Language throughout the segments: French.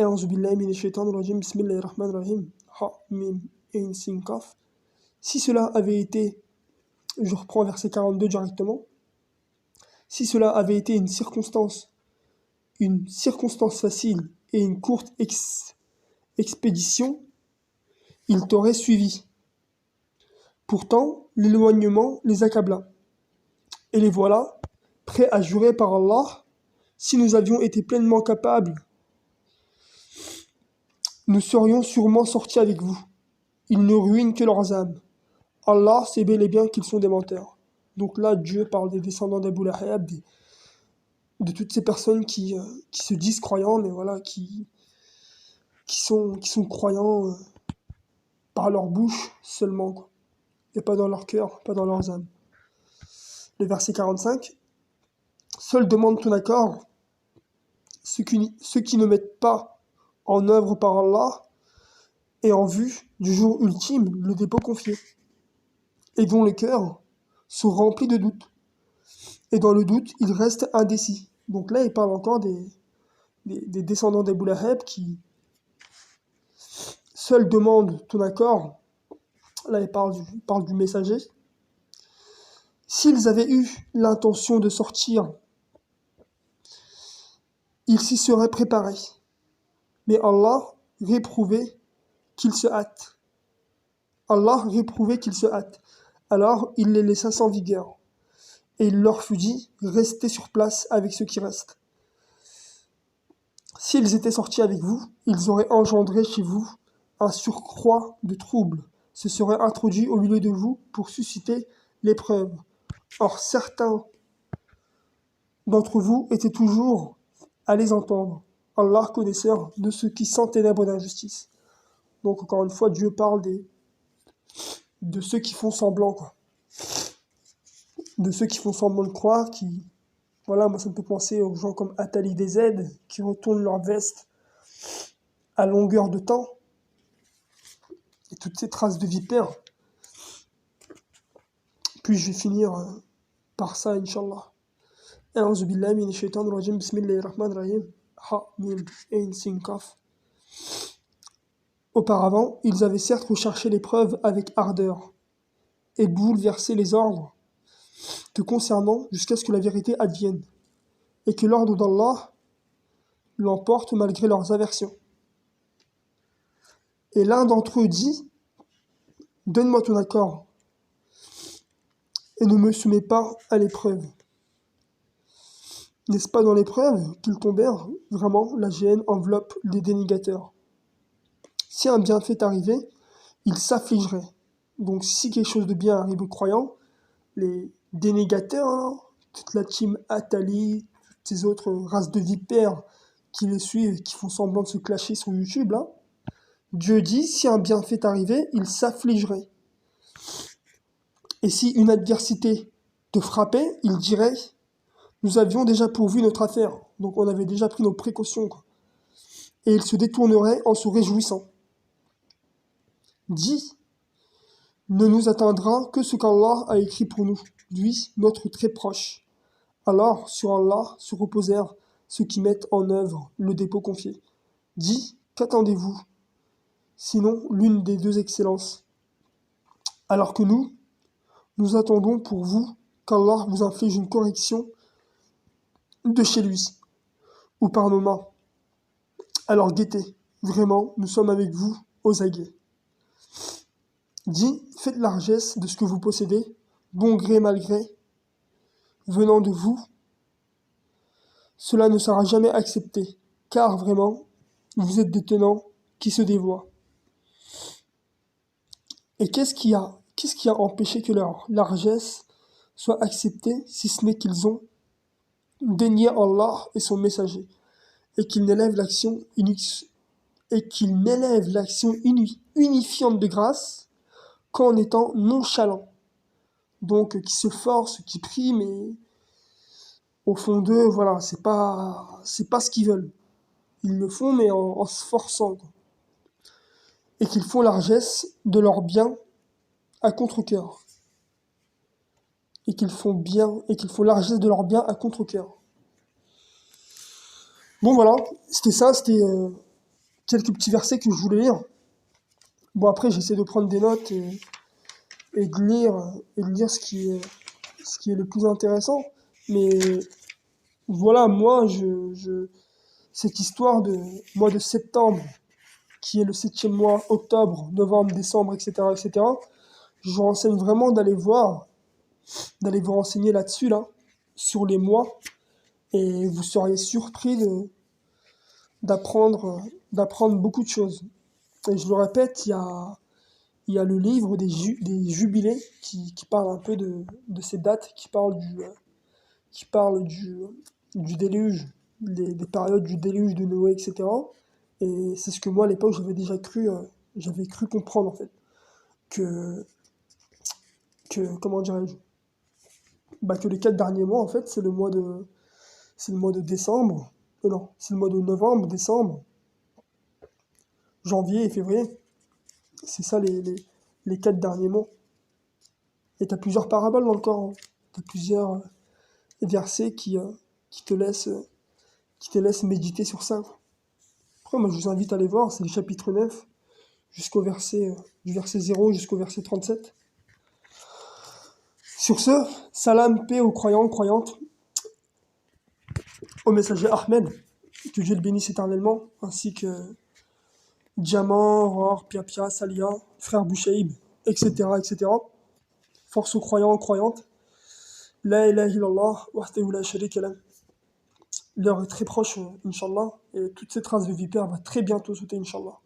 A'udhu billahi minash shaitanir rajim. Bismillahir rahmanir rahim. Ha, mim, ein, sin, kaf. Si cela avait été, je reprends verset 42 directement, si cela avait été une circonstance facile et une courte expédition, il t'aurait suivi. Pourtant, l'éloignement les accabla. Et les voilà, prêts à jurer par Allah, si nous avions été pleinement capables, nous serions sûrement sortis avec vous. Ils ne ruinent que leurs âmes. Allah sait bel et bien qu'ils sont des menteurs. Donc là, Dieu parle des descendants d'Abu Lahab, de toutes ces personnes qui se disent croyants, mais voilà, qui sont croyants par leur bouche seulement, quoi. Et pas dans leur cœur, pas dans leurs âmes. Le verset 45. Seuls demandent ton accord ceux qui ne mettent pas en œuvre par Allah et en vue du jour ultime le dépôt confié, et dont les cœurs sont remplis de doutes. Et dans le doute, ils restent indécis. Donc là, il parle encore des descendants d'Abu Lahab qui seuls demandent ton accord. Là, il parle du messager. S'ils avaient eu l'intention de sortir, ils s'y seraient préparés. Mais Allah réprouvait qu'ils se hâtent. Alors il les laissa sans vigueur. Et il leur fut dit, restez sur place avec ceux qui restent. S'ils étaient sortis avec vous, ils auraient engendré chez vous un surcroît de troubles, se seraient introduits au milieu de vous pour susciter l'épreuve. Or certains d'entre vous étaient toujours à les entendre, Allah connaisseur de ceux qui s'enténèbrent d'injustice. Donc encore une fois, Dieu parle de ceux qui font semblant, quoi. De ceux qui font semblant de croire, voilà, moi ça me peut penser aux gens comme Atali DZ, qui retournent leur veste à longueur de temps, et toutes ces traces de vipères. Puis je vais finir par ça, Inch'Allah. A'udhu billahi minash shaitanir rajim. Bismillahir rahmanir rahim. Ha, mim, ein, sin, kaf. Auparavant, ils avaient certes recherché l'épreuve avec ardeur et bouleversé les ordres te concernant jusqu'à ce que la vérité advienne, et que l'ordre d'Allah l'emporte malgré leurs aversions. Et l'un d'entre eux dit, donne-moi ton accord, et ne me soumets pas à l'épreuve. N'est-ce pas dans l'épreuve qu'ils tombèrent? Vraiment, la gêne enveloppe les dénégateurs. Si un bienfait arrivait, ils s'affligeraient. Donc si quelque chose de bien arrive aux croyants, les dénégateurs, hein, toute la team Atali, toutes ces autres races de vipères qui les suivent et qui font semblant de se clasher sur YouTube, là, Dieu dit, si un bienfait arrivait, ils s'affligeraient. Et si une adversité te frappait, ils diraient, nous avions déjà pourvu notre affaire, donc on avait déjà pris nos précautions, quoi. Et ils se détourneraient en se réjouissant. Dis, ne nous atteindra que ce qu'Allah a écrit pour nous, lui, notre très proche. Alors, sur Allah se reposèrent ceux qui mettent en œuvre le dépôt confié. Dis, qu'attendez-vous? Sinon, l'une des deux excellences. Alors que nous attendons pour vous qu'Allah vous inflige une correction de chez lui, ou par nos mains. Alors guettez, vraiment, nous sommes avec vous aux aguets. Dis, faites largesse de ce que vous possédez, bon gré mal gré, venant de vous. Cela ne sera jamais accepté, car vraiment, vous êtes des tenants qui se dévoient. Et qu'est-ce qui a empêché que leur largesse soit acceptée, si ce n'est qu'ils ont dénié Allah et son messager, et qu'ils n'élèvent l'action unifiante de grâce qu'en étant nonchalants. Donc qui se forcent, qui prient, mais au fond d'eux, voilà, c'est pas ce qu'ils veulent. Ils le font, mais en se forçant, quoi. Et qu'ils font largesse de leur bien à contre-cœur. Et qu'ils font largesse de leur bien à contre-cœur. Bon voilà, c'était ça, c'était quelques petits versets que je voulais lire. Bon, après, j'essaie de prendre des notes et de lire ce qui est le plus intéressant. Mais voilà, cette histoire de mois de septembre, qui est le septième mois, octobre, novembre, décembre, etc., etc., je vous renseigne vraiment d'aller vous renseigner là-dessus, là, sur les mois, et vous seriez surpris d'apprendre beaucoup de choses. Et je le répète, il y a le livre des jubilés qui parle un peu de ces dates, qui parle du déluge, des périodes du déluge de Noé, etc. Et c'est ce que moi, à l'époque, j'avais cru comprendre, en fait. Que, comment dirais-je, bah, que les 4 derniers mois, en fait, c'est le mois de décembre, non, c'est le mois de novembre, décembre, janvier et février. C'est ça les 4 derniers mois. Et tu as plusieurs paraboles dans le Coran. Tu as plusieurs versets qui te laissent, qui te laissent méditer sur ça. Après, moi, je vous invite à aller voir, c'est le chapitre 9, du verset 0 jusqu'au verset 37. Sur ce, salam, paix aux croyants, croyantes, au messager Ahmed, que Dieu le bénisse éternellement, ainsi que Diamant, Ror, Pia, Salia, frère Bouchaïb, etc., etc. Force aux croyants, croyantes. La ilaha illallah, wahdahu la sharika lah. L'heure est très proche, Inch'Allah, et toute cette race de vipères va très bientôt sauter, Inch'Allah.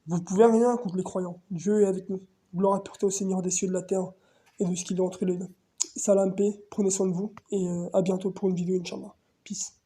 Vous pouvez rien contre les croyants. Dieu est avec nous. Gloire et pureté au Seigneur des cieux et de la terre et de ce qu'il y a entre les deux. Salam, paix, prenez soin de vous et à bientôt pour une vidéo, Inch'Allah. Peace.